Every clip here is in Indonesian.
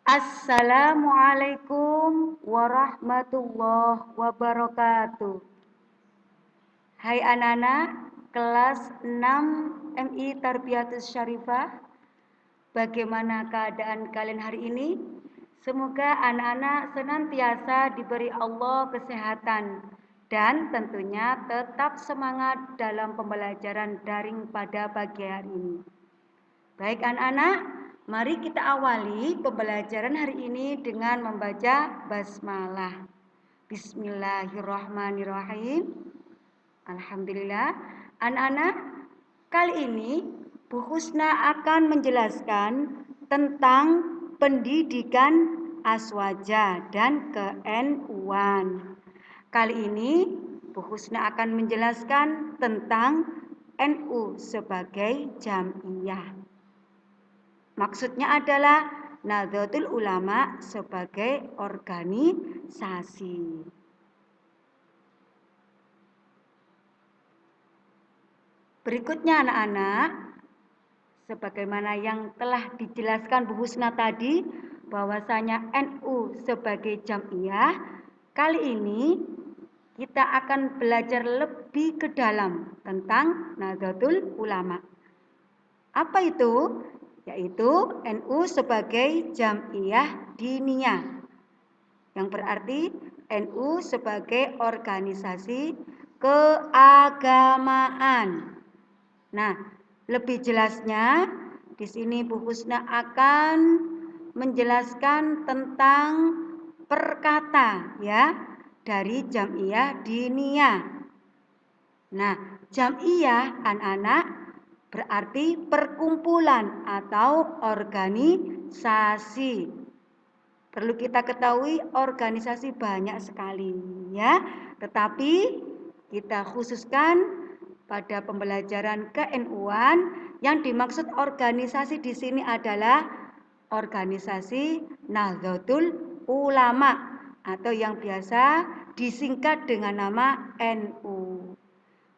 Assalamualaikum warahmatullahi wabarakatuh. Hai anak-anak kelas 6 MI Tarbiyatus Syarifah. Bagaimana keadaan kalian hari ini? Semoga anak-anak senantiasa diberi Allah kesehatan dan tentunya tetap semangat dalam pembelajaran daring pada pagi hari ini. Baik anak-anak, mari kita awali pembelajaran hari ini dengan membaca basmalah. Bismillahirrahmanirrahim. Alhamdulillah. Anak-anak, kali ini Bu Husna akan menjelaskan tentang pendidikan aswaja dan ke-NU-an. Kali ini Bu Husna akan menjelaskan tentang NU sebagai jam'iyah. Maksudnya adalah Nahdlatul Ulama sebagai organisasi. Berikutnya anak-anak, sebagaimana yang telah dijelaskan Bu Husna tadi, bahwasanya NU sebagai jam'iyah, kali ini kita akan belajar lebih ke dalam tentang Nahdlatul Ulama. Apa itu? Yaitu NU sebagai jam'iyah diniyah, yang berarti NU sebagai organisasi keagamaan. Nah, lebih jelasnya di sini Bu Husna akan menjelaskan tentang perkata ya dari jam'iyah diniyah. Nah, jam'iyah anak-anak berarti perkumpulan atau organisasi. Perlu kita ketahui organisasi banyak sekali ya, tetapi kita khususkan pada pembelajaran ke-NU-an yang dimaksud organisasi di sini adalah organisasi Nahdlatul Ulama atau yang biasa disingkat dengan nama NU.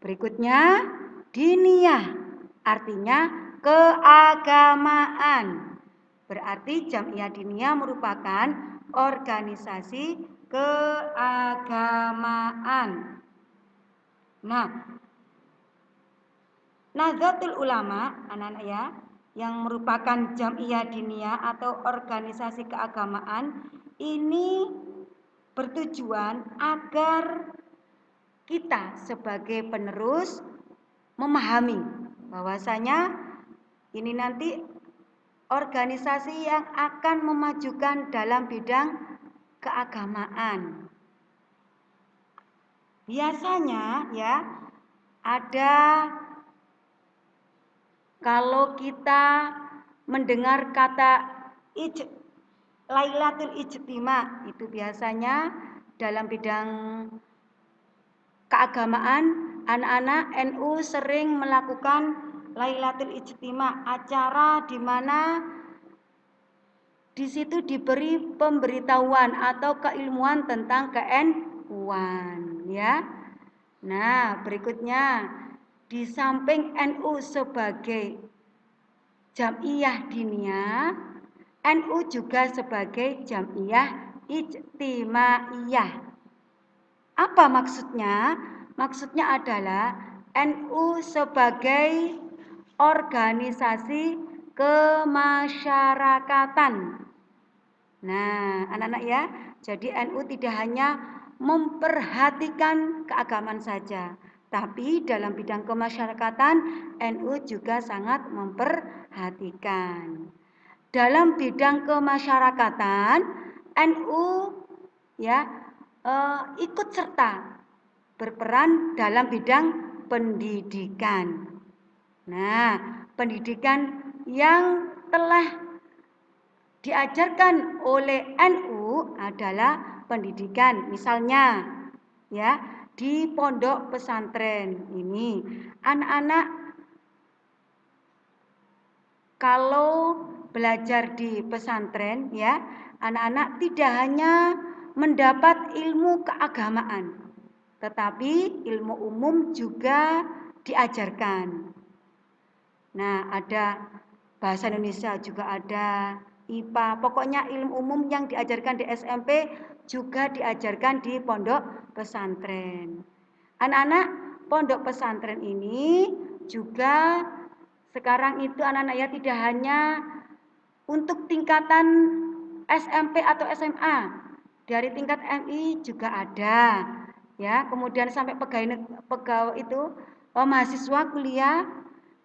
Berikutnya diniyah, artinya keagamaan. Berarti jam'iyah diniyah merupakan organisasi keagamaan. Nah, Nahdlatul Ulama anak-anak ya, yang merupakan jam'iyah diniyah atau organisasi keagamaan ini bertujuan agar kita sebagai penerus memahami bahwasanya ini nanti organisasi yang akan memajukan dalam bidang keagamaan. Biasanya ya ada kalau kita mendengar kata Lailatul Ijtima, itu biasanya dalam bidang keagamaan anak-anak NU sering melakukan Lailatul Ijtima, acara di mana di situ diberi pemberitahuan atau keilmuan tentang ke-NU-an ya. Nah, berikutnya di samping NU sebagai jam'iyah diniyah, NU juga sebagai jam'iyah ijtimaiyah. Apa maksudnya? Maksudnya adalah NU sebagai organisasi kemasyarakatan. Nah, anak-anak ya, jadi NU tidak hanya memperhatikan keagamaan saja, tapi dalam bidang kemasyarakatan NU juga sangat memperhatikan. Dalam bidang kemasyarakatan NU ya ikut serta berperan dalam bidang pendidikan. Nah, pendidikan yang telah diajarkan oleh NU adalah pendidikan misalnya ya di pondok pesantren ini anak-anak kalau belajar di pesantren ya anak-anak tidak hanya mendapat ilmu keagamaan tetapi ilmu umum juga diajarkan. Nah, ada bahasa Indonesia juga ada, IPA. Pokoknya ilmu umum yang diajarkan di SMP juga diajarkan di pondok pesantren. Anak-anak pondok pesantren ini juga sekarang itu anak-anak ya tidak hanya untuk tingkatan SMP atau SMA, dari tingkat MI juga ada, ya. Kemudian sampai pegawai itu, mahasiswa kuliah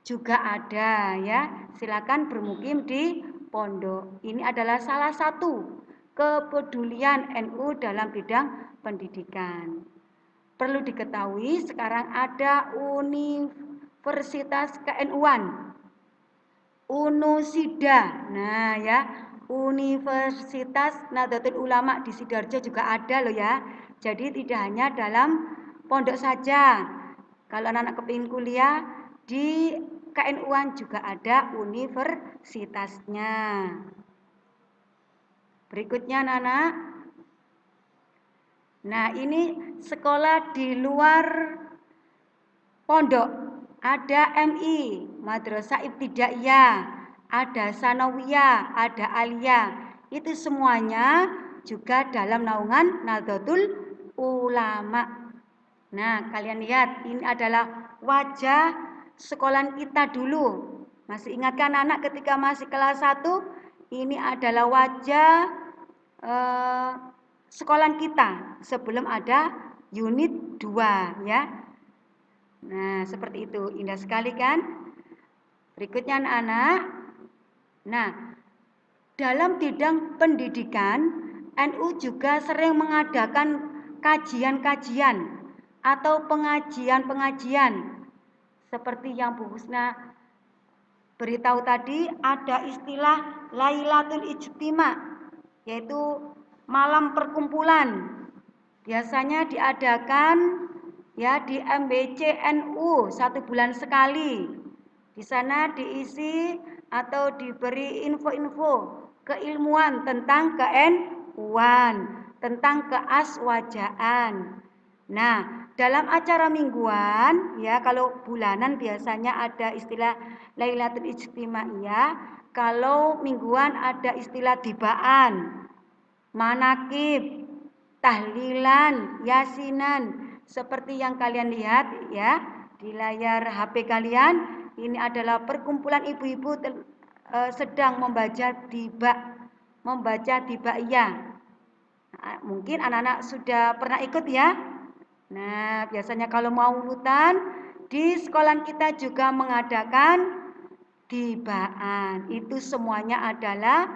juga ada, ya. Silakan bermukim di pondok. Ini adalah salah satu kepedulian NU dalam bidang pendidikan. Perlu diketahui sekarang ada Universitas KNU-an, UNUSIDA. Nah ya, Universitas Nahdlatul Ulama di Sidoarjo juga ada loh ya. Jadi tidak hanya dalam pondok saja. Kalau anak-anak kepingin kuliah di KNU-an juga ada universitasnya. Berikutnya anak-anak. Nah ini sekolah di luar pondok. Ada MI, Madrasah Ibtidaiyah, ada Sanawiyah, ada Aliyah. Itu semuanya juga dalam naungan Nahdlatul Ulama. Nah, kalian lihat ini adalah wajah sekolah kita dulu. Masih ingatkan anak ketika masih kelas 1? Ini adalah wajah sekolah kita sebelum ada unit 2 ya. Nah, seperti itu. Indah sekali kan? Berikutnya anak-anak. Nah, dalam bidang pendidikan, NU juga sering mengadakan kajian-kajian atau pengajian-pengajian. Seperti yang Bu Husna beritahu tadi, ada istilah Lailatul Ijtima, yaitu malam perkumpulan. Biasanya diadakan ya di MBC NU 1 bulan sekali. Di sana diisi atau diberi info-info keilmuan tentang ke-NU-an, tentang keaswajaan. Nah, dalam acara mingguan ya, kalau bulanan biasanya ada istilah Lailatul Ijtimaiyah, kalau mingguan ada istilah dibaan, manakib, tahlilan, yasinan, seperti yang kalian lihat ya di layar HP kalian. Ini adalah perkumpulan ibu-ibu sedang membaca dibaiyah. Nah, mungkin anak-anak sudah pernah ikut ya. Nah, biasanya kalau mau urutan di sekolah kita juga mengadakan dibaan. Itu semuanya adalah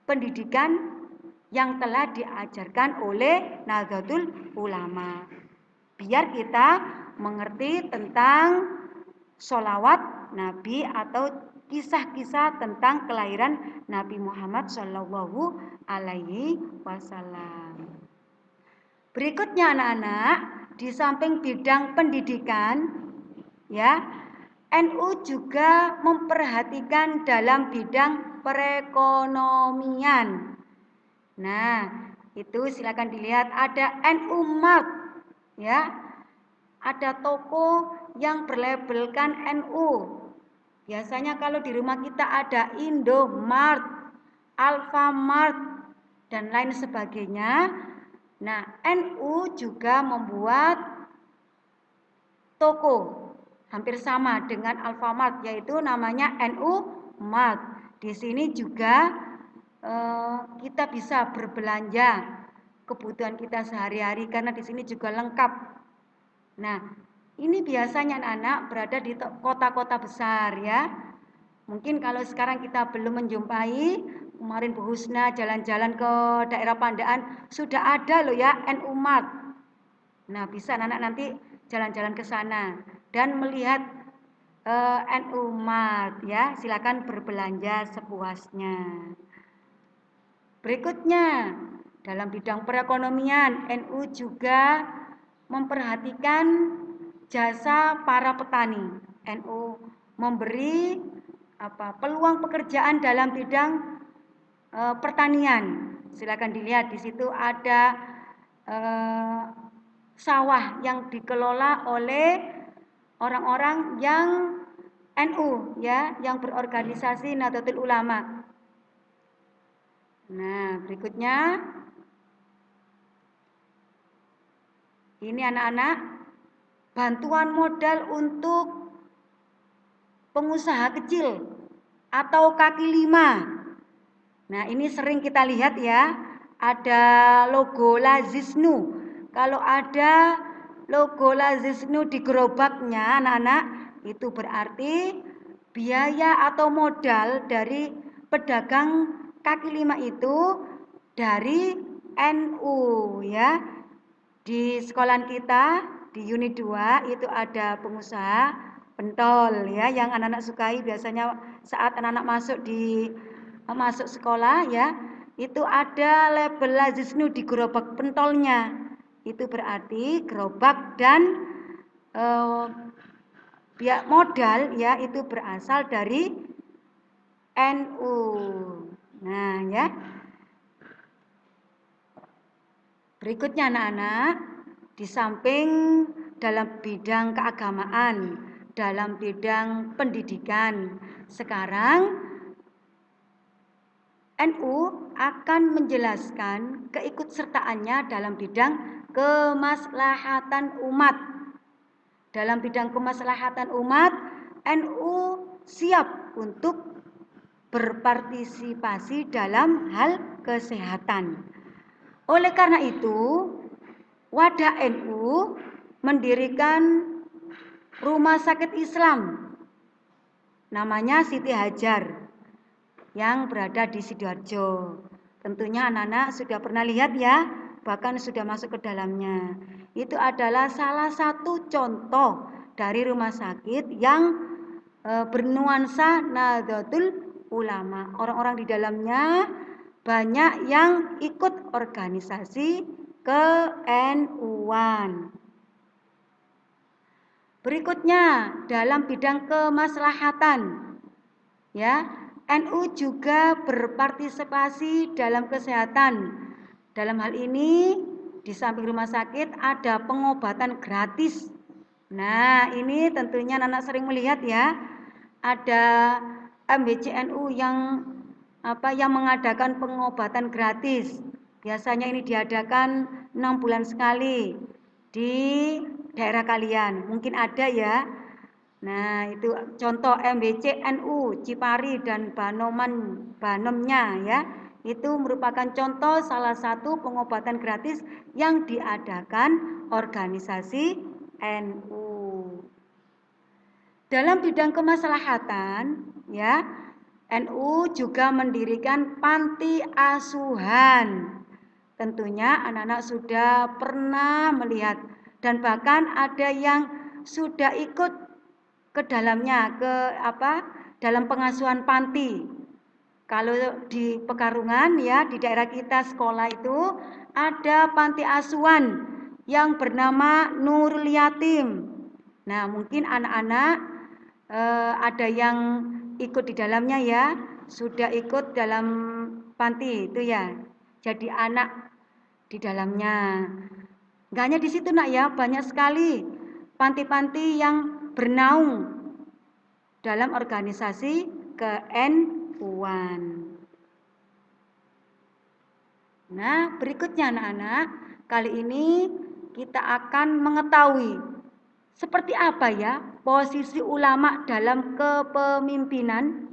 pendidikan yang telah diajarkan oleh Nahdlatul Ulama. Biar kita mengerti tentang sholawat Nabi atau kisah-kisah tentang kelahiran Nabi Muhammad Shallallahu Alaihi Wasallam. Berikutnya anak-anak, di samping bidang pendidikan, ya, NU juga memperhatikan dalam bidang perekonomian. Nah, itu silakan dilihat ada NU Mart, ya. Ada toko yang berlabelkan NU. Biasanya kalau di rumah kita ada Indomart, Alfamart, dan lain sebagainya. Nah, NU juga membuat toko hampir sama dengan Alfamart, yaitu namanya NU Mart. Di sini juga kita bisa berbelanja kebutuhan kita sehari-hari karena di sini juga lengkap. Nah, ini biasanya anak-anak berada di kota-kota besar ya. Mungkin kalau sekarang kita belum menjumpai, kemarin Bu Husna jalan-jalan ke daerah Pandaan, sudah ada loh ya NU Mart. Nah, bisa anak-anak nanti jalan-jalan ke sana dan melihat NU Mart ya. Silakan berbelanja sepuasnya. Berikutnya, dalam bidang perekonomian, NU juga memperhatikan jasa para petani. NU memberi peluang pekerjaan dalam bidang pertanian. Silakan dilihat di situ ada sawah yang dikelola oleh orang-orang yang NU ya, yang berorganisasi Nahdlatul Ulama. Nah, berikutnya ini anak-anak, bantuan modal untuk pengusaha kecil atau kaki lima. Nah, ini sering kita lihat ya, ada logo Lazisnu. Kalau ada logo Lazisnu di gerobaknya anak-anak, itu berarti biaya atau modal dari pedagang kaki lima itu dari NU ya. Di sekolah kita di unit 2 itu ada pengusaha pentol ya yang anak-anak sukai biasanya saat anak-anak masuk sekolah ya, itu ada label Lazisnu di gerobak pentolnya. Itu berarti gerobak dan biaya modal ya itu berasal dari NU. Nah, ya. Berikutnya anak-anak, di samping dalam bidang keagamaan, dalam bidang pendidikan, sekarang NU akan menjelaskan keikutsertaannya dalam bidang kemaslahatan umat. Dalam bidang kemaslahatan umat, NU siap untuk berpartisipasi dalam hal kesehatan. Oleh karena itu, Wadah NU mendirikan rumah sakit Islam namanya Siti Hajar yang berada di Sidoarjo. Tentunya anak-anak sudah pernah lihat ya, bahkan sudah masuk ke dalamnya. Itu adalah salah satu contoh dari rumah sakit yang bernuansa Nahdlatul Ulama. Orang-orang di dalamnya banyak yang ikut organisasi ke-NU-an. Berikutnya dalam bidang kemaslahatan ya, NU juga berpartisipasi dalam kesehatan. Dalam hal ini di samping rumah sakit ada pengobatan gratis. Nah, ini tentunya anak sering melihat ya. Ada MBCNU yang mengadakan pengobatan gratis. Biasanya ini diadakan 6 bulan sekali di daerah kalian. Mungkin ada ya. Nah, itu contoh MBCNU Cipari dan Banomnya ya. Itu merupakan contoh salah satu pengobatan gratis yang diadakan organisasi NU. Dalam bidang kemaslahatan ya, NU juga mendirikan panti asuhan. Tentunya anak-anak sudah pernah melihat dan bahkan ada yang sudah ikut ke dalamnya dalam pengasuhan panti. Kalau di Pekarungan ya, di daerah kita sekolah itu ada panti asuhan yang bernama Nurul Yatim. Nah, mungkin anak-anak ada yang ikut di dalamnya ya, sudah ikut dalam panti itu ya. Jadi anak di dalamnya. Enggak hanya di situ nak ya, banyak sekali panti-panti yang bernaung dalam organisasi ke-NU-an. Nah, berikutnya anak-anak, kali ini kita akan mengetahui seperti apa ya posisi ulama dalam kepemimpinan.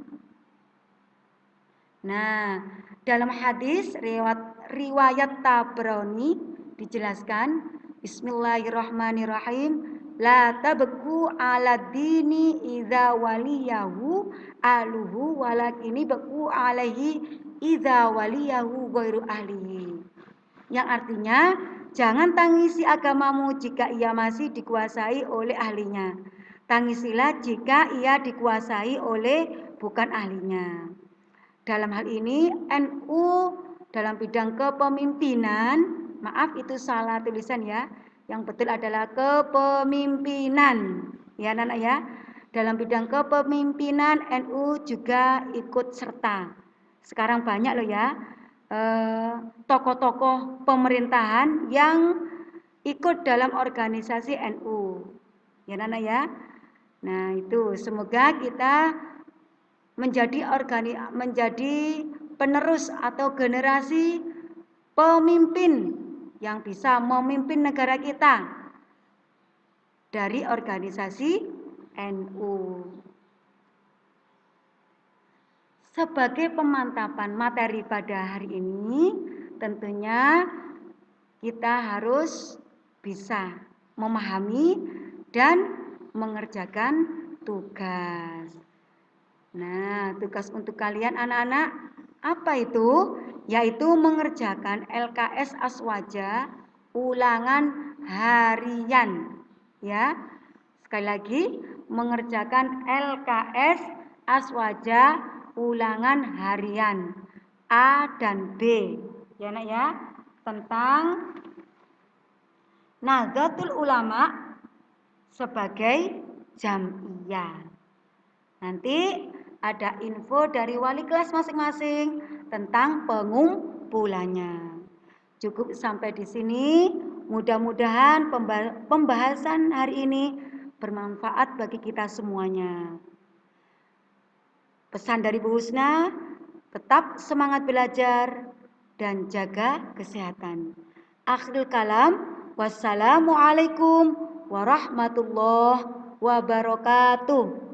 Nah, dalam hadis riwayat Tabrani dijelaskan, Bismillahirrahmanirrahim, la tabku ala dini idza waliyahu aluhu walakini baku alaihi idza waliyahu ghairu ahlihi. Yang artinya, jangan tangisi agamamu jika ia masih dikuasai oleh ahlinya. Tangisilah jika ia dikuasai oleh bukan ahlinya. Dalam hal ini NU dalam bidang kepemimpinan, maaf itu salah tulisan ya. Yang betul adalah kepemimpinan. Ya anak-anak ya. Dalam bidang kepemimpinan NU juga ikut serta. Sekarang banyak loh ya tokoh-tokoh pemerintahan yang ikut dalam organisasi NU. Ya anak-anak ya. Nah, itu semoga kita menjadi penerus atau generasi pemimpin yang bisa memimpin negara kita dari organisasi NU. Sebagai pemantapan materi pada hari ini, tentunya kita harus bisa memahami dan mengerjakan tugas. Nah, tugas untuk kalian anak-anak apa itu? Yaitu mengerjakan LKS Aswaja ulangan harian. Ya. Sekali lagi, mengerjakan LKS Aswaja ulangan harian A dan B. Ya, Nak ya. Tentang Nahdlatul Ulama sebagai jam'iyah. Nanti ada info dari wali kelas masing-masing tentang pengumpulannya. Cukup sampai di sini. Mudah-mudahan pembahasan hari ini bermanfaat bagi kita semuanya. Pesan dari Bu Husna, tetap semangat belajar dan jaga kesehatan. Akhirul kalam, wassalamualaikum warahmatullahi wabarakatuh.